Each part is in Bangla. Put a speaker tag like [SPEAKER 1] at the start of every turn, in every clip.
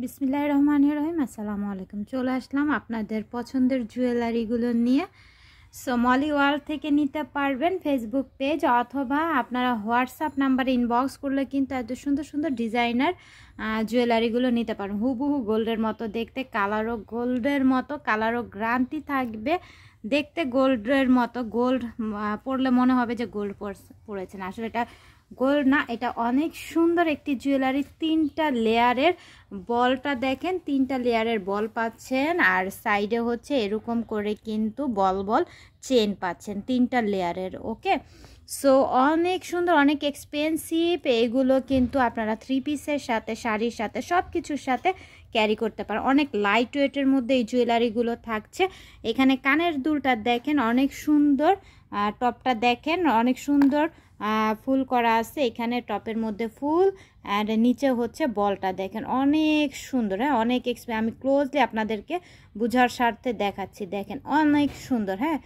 [SPEAKER 1] বিসমিল্লাহির রহমানির রহিম। আসসালামু আলাইকুম। চলে আসলাম আপনাদের পছন্দের জুয়েলারিগুলো নিয়ে। সো মলি ওয়ার্ল্ড থেকে নিতে পারবেন ফেসবুক পেজ, অথবা আপনারা হোয়াটসঅ্যাপ নাম্বারে ইনবক্স করলে কিন্তু এত সুন্দর সুন্দর ডিজাইনার জুয়েলারিগুলো নিতে পারেন। হুবহু গোল্ডের মতো দেখতে, কালারও গোল্ডের মতো, কালারও গ্যারান্টি থাকবে। দেখতে গোল্ডের মতো, গোল্ড পরলে মনে হবে যে গোল্ড পরেছেন, আসলে এটা গোল্ড না, এটা অনেক সুন্দর একটি জুয়েলারি। 3টা লেয়ারের বলটা দেখেন, 3টা লেয়ারের বল পাচ্ছেন, আর সাইডে হচ্ছে এরকম করে কিন্তু বল বল চেন পাচ্ছেন 3টা লেয়ারের। ওকে, সো অনেক সুন্দর, অনেক এক্সপেন্সিভ। এগুলো কিন্তু আপনারা 3 পিসের সাথে, শাড়ির সাথে, সব কিছুর সাথে ক্যারি করতে পারেন। অনেক লাইট ওয়েটের মধ্যে এই জুয়েলারিগুলো থাকছে। এখানে কানের দুলটা দেখেন অনেক সুন্দর, টপটা দেখেন অনেক সুন্দর ফুল করা আছে। এখানে টপের মধ্যে ফুল, অ্যান্ড নিচে হচ্ছে বলটা দেখেন অনেক সুন্দর। হ্যাঁ, অনেক আমি ক্লোজলি আপনাদেরকে বোঝার স্বার্থে দেখাচ্ছি। দেখেন অনেক সুন্দর, হ্যাঁ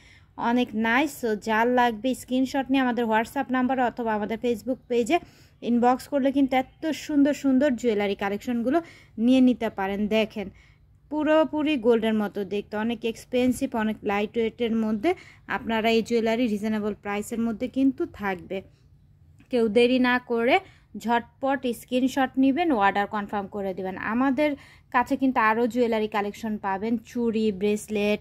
[SPEAKER 1] অনেক নাইস। সো যার লাগবে স্ক্রিনশট নিয়ে আমাদের হোয়াটসঅ্যাপ নাম্বার অথবা আমাদের ফেসবুক পেজে ইনবক্স করলে কিন্তু এত সুন্দর সুন্দর জুয়েলারি কালেকশনগুলো নিয়ে নিতে পারেন। দেখেন পুরোপুরি গোল্ডের মতো দেখতে, অনেক এক্সপেন্সিভ, অনেক লাইট ওয়েটের মধ্যে আপনারা এই জুয়েলারি রিজনেবল প্রাইসের মধ্যে কিন্তু থাকবে। কেউ দেরি না করে ঝটপট স্ক্রিনশট নেবেন, অর্ডার কনফার্ম করে দেবেন। আমাদের কাছে কিন্তু আরও জুয়েলারি কালেকশন পাবেন, চুড়ি, ব্রেসলেট,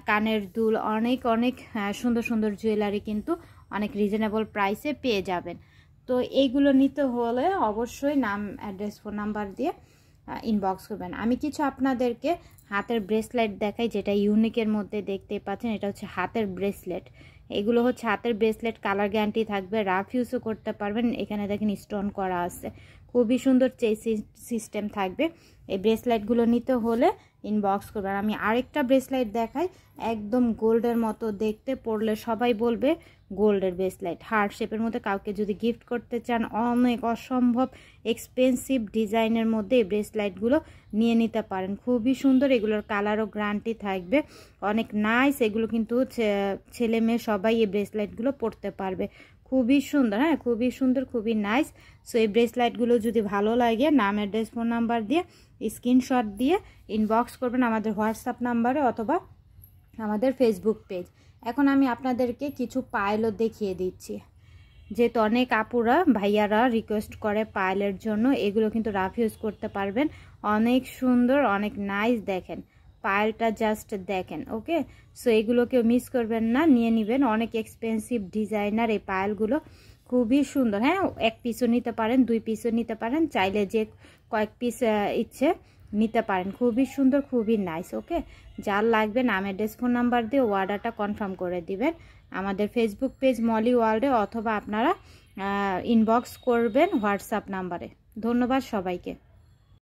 [SPEAKER 1] কানের দুল, অনেক অনেক সুন্দর সুন্দর জুয়েলারি কিন্তু অনেক রিজনেবল প্রাইসে পেয়ে যাবেন। তো এইগুলো নিতে হলে অবশ্যই নাম, অ্যাড্রেস, ফোন নাম্বার দিয়ে ইনবক্স করবেন। আমি কিছু আপনাদেরকে হাতের ব্রেসলেট দেখাই, যেটা ইউনিকের মধ্যে দেখতেই পাচ্ছেন। এটা হচ্ছে হাতের ব্রেসলেট। এগুলো হচ্ছে হাতের ব্রেসলেট, কালার গ্যারান্টি থাকবে, রাফ ইউজও করতে পারবেন। এখানে দেখেন স্টোন করা আছে, খুবই সুন্দর চেইন সিস্টেম থাকবে। এই ব্রেসলেটগুলো নিতে হলে ইনবক্স করবেন। আমি আরেকটা ব্রেসলেট দেখাই, একদম গোল্ডের মতো দেখতে, পরলে সবাই বলবে গোল্ডের ব্রেসলেট। হার্ট শেপের মধ্যে কাউকে যদি গিফট করতে চান, অনেক অসম্ভব এক্সপেন্সিভ ডিজাইনের মধ্যে এই ব্রেসলেটগুলো নিয়ে নিতে পারেন। খুবই সুন্দর, এগুলোর কালারও গ্যারান্টি থাকবে, অনেক নাইস। এগুলো কিন্তু ছেলে মেয়ে সবাই এই ব্রেসলেটগুলো পরতে পারবে। খুবই সুন্দর, হ্যাঁ খুবই সুন্দর, খুবই নাইস। সো এই ব্রেসলেটগুলো যদি ভালো লাগে, নাম, অ্যাড্রেস, ফোন নাম্বার দিয়ে স্ক্রিনশট দিয়ে ইনবক্স করবেন আমাদের হোয়াটসঅ্যাপ নাম্বারে অথবা আমাদের ফেসবুক পেজ। এখন আমি আপনাদেরকে কিছু পায়েলও দেখিয়ে দিচ্ছি, যেহেতু অনেক আপুরা ভাইয়ারা রিকোয়েস্ট করে পায়েলের জন্য। এগুলো কিন্তু রাফ ইউজ করতে পারবেন, অনেক সুন্দর, অনেক নাইস। দেখেন পায়েলটা জাস্ট দেখেন। ওকে, সো এগুলো কেউ মিস করবেন না, নিয়ে নেবেন। অনেক এক্সপেন্সিভ ডিজাইনার এই পায়েলগুলো, খুবই সুন্দর। হ্যাঁ, 1 পিসও নিতে পারেন, 2 পিসও নিতে পারেন, চাইলে যে কয়েক পিস ইচ্ছে নিতে পারেন। খুবই সুন্দর, খুবই নাইস। ওকে, যার লাগবে নাম, অ্যাড্রেস, ফোন নাম্বার দিয়ে অর্ডারটা কনফার্ম করে দিবেন আমাদের ফেসবুক পেজ মলি ওয়ার্ল্ডে, অথবা আপনারা ইনবক্স করবেন হোয়াটসঅ্যাপ নাম্বারে। ধন্যবাদ সবাইকে।